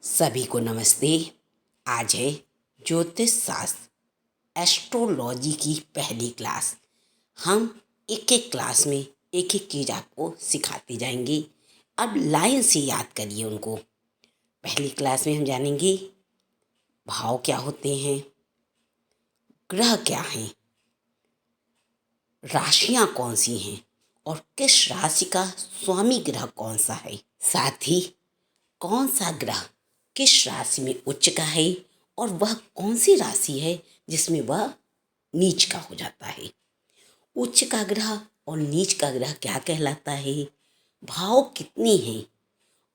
सभी को नमस्ते। आज है ज्योतिष शास्त्र एस्ट्रोलॉजी की पहली क्लास। हम एक एक क्लास में एक एक चीज़ आपको सिखाते जाएंगे। अब लाइन से याद करिए उनको। पहली क्लास में हम जानेंगे भाव क्या होते हैं, ग्रह क्या हैं, राशियाँ कौन सी हैं और किस राशि का स्वामी ग्रह कौन सा है। साथ ही कौन सा ग्रह किस राशि में उच्च का है और वह कौन सी राशि है जिसमें वह नीच का हो जाता है। उच्च का ग्रह और नीच का ग्रह क्या कहलाता है, भाव कितनी हैं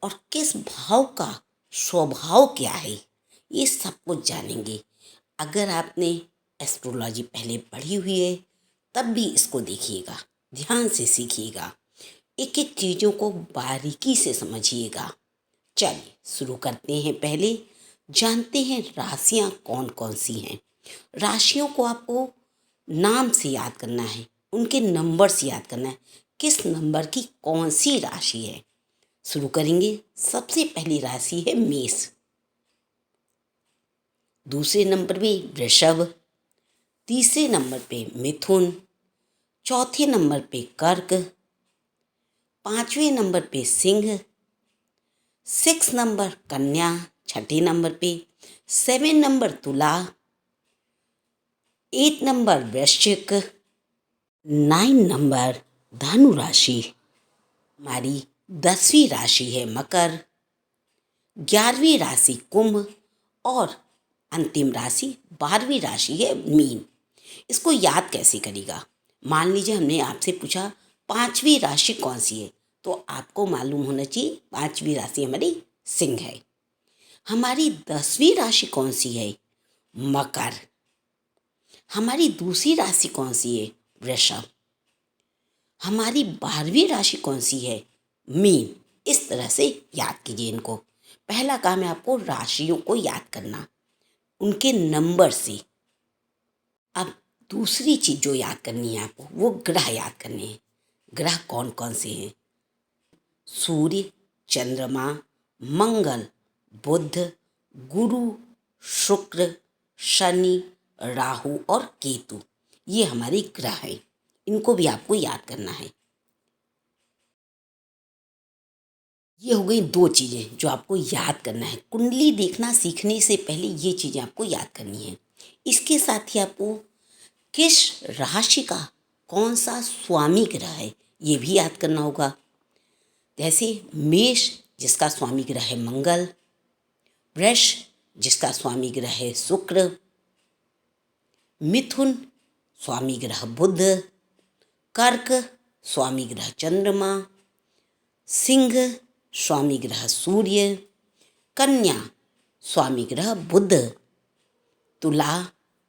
और किस भाव का स्वभाव क्या है, ये सब कुछ जानेंगे। अगर आपने एस्ट्रोलॉजी पहले पढ़ी हुई है तब भी इसको देखिएगा, ध्यान से सीखिएगा, एक एक चीज़ों को बारीकी से समझिएगा। चलिए शुरू करते हैं। पहले जानते हैं राशियां कौन कौन सी हैं। राशियों को आपको नाम से याद करना है, उनके नंबर से याद करना है, किस नंबर की कौन सी राशि है। शुरू करेंगे। सबसे पहली राशि है मेष, दूसरे नंबर पे वृषभ, तीसरे नंबर पे मिथुन, चौथे नंबर पे कर्क, पांचवें नंबर पे सिंह, 6 नंबर कन्या, छठे नंबर पे 7 नंबर तुला, 8 नंबर वृश्चिक, 9 नंबर धनु राशि। हमारी 10वीं राशि है मकर, 11वीं राशि कुंभ और अंतिम राशि 12वीं राशि है मीन। इसको याद कैसे करेगा। मान लीजिए हमने आपसे पूछा 5वीं राशि कौन सी है, तो आपको मालूम होना चाहिए 5वीं राशि हमारी सिंह है। हमारी 10वीं राशि कौन सी है, मकर। हमारी दूसरी राशि कौन सी है, वृषभ। हमारी 12वीं राशि कौन सी है, मीन। इस तरह से याद कीजिए इनको। पहला काम है आपको राशियों को याद करना उनके नंबर से। अब दूसरी चीज जो याद करनी है आपको, वो ग्रह याद करने हैं। ग्रह कौन कौन से हैं, सूर्य, चंद्रमा, मंगल, बुध, गुरु, शुक्र, शनि, राहु और केतु। ये हमारे ग्रह हैं, इनको भी आपको याद करना है। ये हो गई दो चीज़ें जो आपको याद करना है। कुंडली देखना सीखने से पहले ये चीज़ें आपको याद करनी है। इसके साथ ही आपको किस राशि का कौन सा स्वामी ग्रह है ये भी याद करना होगा। जैसे मेष जिसका स्वामी ग्रह है मंगल, वृष जिसका स्वामी ग्रह है शुक्र, मिथुन स्वामी ग्रह बुध, कर्क स्वामी ग्रह चंद्रमा, सिंह स्वामी ग्रह सूर्य, कन्या स्वामी ग्रह बुध, तुला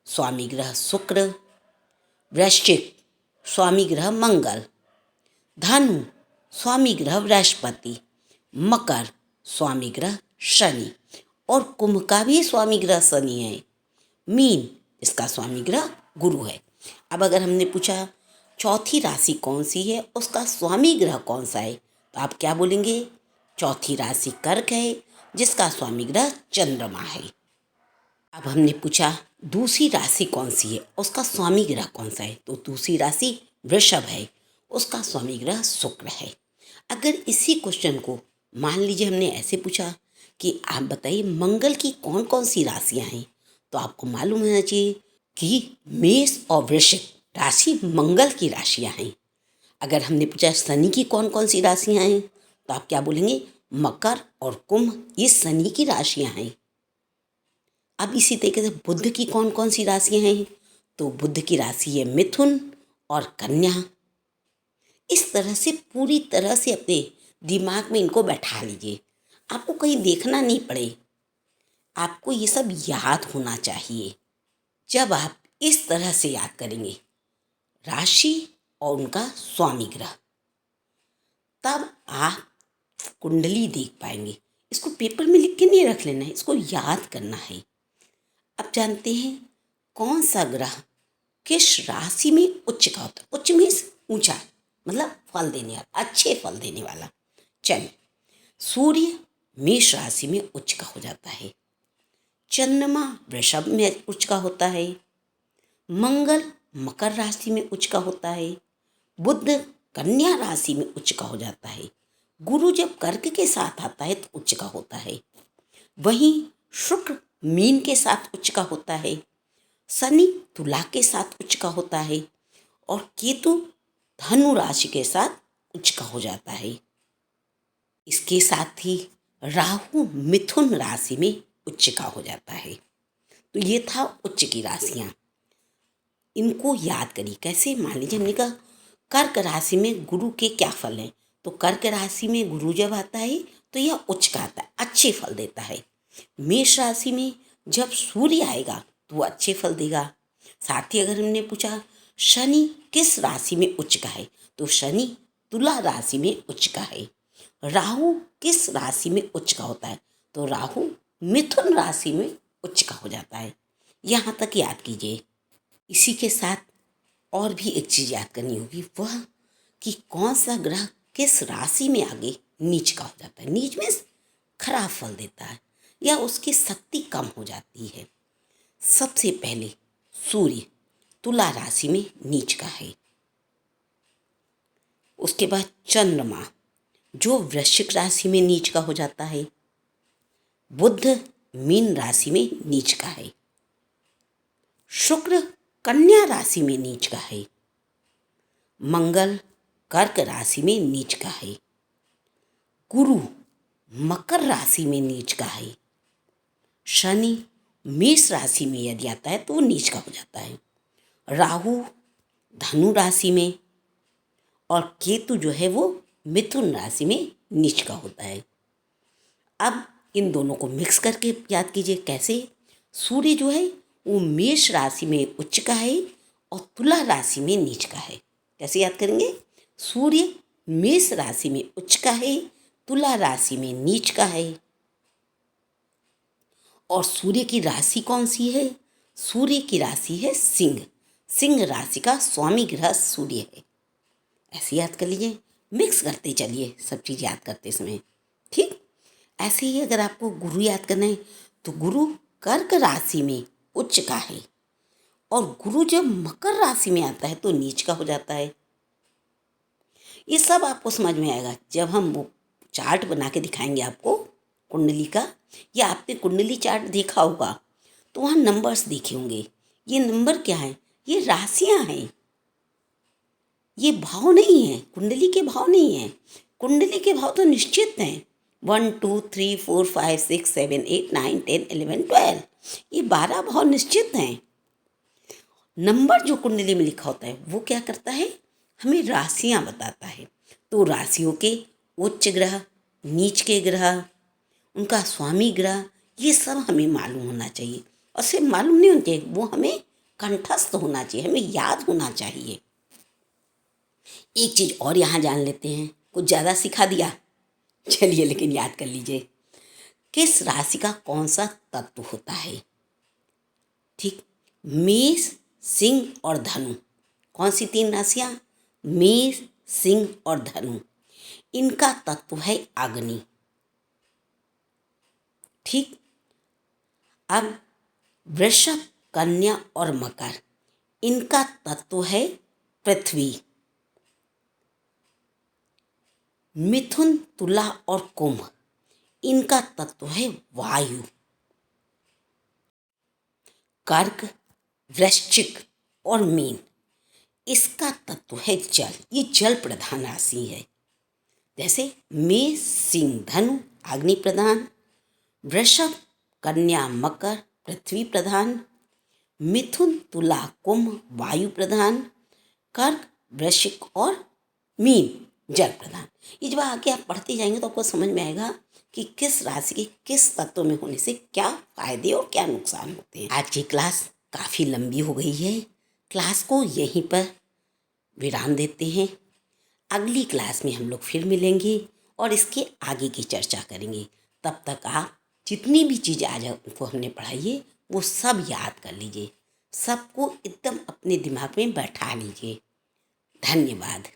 स्वामी ग्रह शुक्र, वृश्चिक स्वामी ग्रह मंगल, धनु स्वामी ग्रह बृहस्पति, मकर स्वामी ग्रह शनि और कुंभ का भी स्वामी ग्रह शनि है। मीन इसका स्वामी ग्रह गुरु है। अब अगर हमने पूछा चौथी राशि कौन सी है, उसका स्वामी ग्रह कौन सा है, तो आप क्या बोलेंगे, चौथी राशि कर्क है जिसका स्वामी ग्रह चंद्रमा है। अब हमने पूछा दूसरी राशि कौन सी है, उसका स्वामी ग्रह कौन सा है, तो दूसरी राशि वृषभ है, उसका स्वामी ग्रह शुक्र है। अगर इसी क्वेश्चन को मान लीजिए हमने ऐसे पूछा कि आप बताइए मंगल की कौन कौन सी राशियां हैं, तो आपको मालूम होना चाहिए कि मेष और वृश्चिक राशि मंगल की राशियां हैं। अगर हमने पूछा शनि की कौन कौन सी राशियां हैं, तो आप क्या बोलेंगे, मकर और कुंभ ये शनि की राशियां हैं। अब इसी तरीके से बुध की कौन कौन सी राशियां हैं, तो बुध की राशि है मिथुन और कन्या। इस तरह से पूरी तरह से अपने दिमाग में इनको बैठा लीजिए, आपको कहीं देखना नहीं पड़े, आपको ये सब याद होना चाहिए। जब आप इस तरह से याद करेंगे राशि और उनका स्वामी ग्रह, तब आप कुंडली देख पाएंगे। इसको पेपर में लिख के नहीं रख लेना है, इसको याद करना है। अब जानते हैं कौन सा ग्रह किस राशि में उच्च का होता है। उच्च मीन्स ऊंचा, मतलब फल देने वाला, अच्छे फल देने वाला। चलिए, सूर्य मेष राशि में उच्च का हो जाता है। चंद्रमा वृषभ में उच्च का होता है। मंगल मकर राशि में उच्च का होता है। बुध कन्या राशि में उच्च का हो जाता है। गुरु जब कर्क के साथ आता है तो उच्च का होता है। वहीं शुक्र मीन के साथ उच्च का होता है। शनि तुला के साथ उच्च का होता है और केतु धनु राशि के साथ उच्च का हो जाता है। इसके साथ ही राहु मिथुन राशि में उच्च का हो जाता है। तो ये था उच्च की राशियां। इनको याद करिए कैसे। मान लीजिए हमने कहा कर्क राशि में गुरु के क्या फल हैं, तो कर्क राशि में गुरु जब आता है तो यह उच्च का आता है, अच्छे फल देता है। मेष राशि में जब सूर्य आएगा तो वो अच्छे फल देगा। साथ ही अगर हमने पूछा शनि किस राशि में उच्च का है, तो शनि तुला राशि में उच्च का है। राहु किस राशि में उच्च का होता है, तो राहु मिथुन राशि में उच्च का हो जाता है। यहाँ तक याद कीजिए। इसी के साथ और भी एक चीज़ याद करनी होगी, वह कि कौन सा ग्रह किस राशि में आगे नीच का हो जाता है। नीच में खराब फल देता है या उसकी शक्ति कम हो जाती है। सबसे पहले सूर्य तुला राशि में नीच का है। उसके बाद चंद्रमा जो वृश्चिक राशि में नीच का हो जाता है। बुध मीन राशि में नीच का है। शुक्र कन्या राशि में नीच का है। मंगल कर्क राशि में नीच का है। गुरु मकर राशि में नीच का है। शनि मेष राशि में यदि आता है तो वो नीच का हो जाता है। राहु धनु राशि में और केतु जो है वो मिथुन राशि में नीच का होता है। अब इन दोनों को मिक्स करके याद कीजिए कैसे। सूर्य जो है वो मेष राशि में उच्च का है और तुला राशि में नीच का है। कैसे याद करेंगे। सूर्य मेष राशि में उच्च का है, तुला राशि में नीच का है। और सूर्य की राशि कौन सी है। सूर्य की राशि है सिंह। सिंह राशि का स्वामी ग्रह सूर्य है। ऐसे याद कर लीजिए। मिक्स करते चलिए सब चीज़ याद करते समय। ठीक ऐसे ही अगर आपको गुरु याद करना है तो गुरु कर्क राशि में उच्च का है और गुरु जब मकर राशि में आता है तो नीच का हो जाता है। ये सब आपको समझ में आएगा जब हम वो चार्ट बना के दिखाएंगे आपको कुंडली का, या आपने कुंडली चार्ट देखा होगा तो वहाँ नंबर्स देखे होंगे। ये नंबर क्या है, ये राशियाँ हैं, ये भाव नहीं है। कुंडली के भाव नहीं है। कुंडली के भाव तो निश्चित हैं। 1 2 3 4 5 6 7 8 9 10 11 12 ये 12 भाव निश्चित हैं। नंबर जो कुंडली में लिखा होता है वो क्या करता है, हमें राशियाँ बताता है। तो राशियों के उच्च ग्रह, नीच के ग्रह, उनका स्वामी ग्रह, ये सब हमें मालूम होना चाहिए। और सिर्फ मालूम नहीं होना चाहिए, वो हमें कंठस्थ होना चाहिए, हमें याद होना चाहिए। एक चीज़ और यहाँ जान लेते हैं। कुछ ज़्यादा सिखा दिया, चलिए लेकिन याद कर लीजिए किस राशि का कौन सा तत्व होता है। ठीक, मेष सिंह और धनु, कौन सी 3 राशियाँ, मेष सिंह और धनु, इनका तत्व है अग्नि। ठीक, अब वृषभ कन्या और मकर, इनका तत्व है पृथ्वी। मिथुन तुला और कुंभ, इनका तत्व है वायु। कर्क वृश्चिक और मीन, इसका तत्व है जल। ये जल प्रधान राशि है। जैसे मेष सिंह धनु अग्नि प्रधान, वृषभ कन्या मकर पृथ्वी प्रधान, मिथुन तुला कुंभ वायु प्रधान, कर्क वृश्चिक और मीन जल प्रधान। ये जब आगे आप पढ़ते जाएंगे तो आपको समझ में आएगा कि किस राशि के किस तत्व में होने से क्या फायदे और क्या नुकसान होते हैं। आज की क्लास काफ़ी लंबी हो गई है। क्लास को यहीं पर विराम देते हैं। अगली क्लास में हम लोग फिर मिलेंगे और इसके आगे की चर्चा करेंगे। तब तक आप जितनी भी चीज़ें आज आपको हमने पढ़ाई है वो सब याद कर लीजिए, सबको एकदम अपने दिमाग में बैठा लीजिए। धन्यवाद।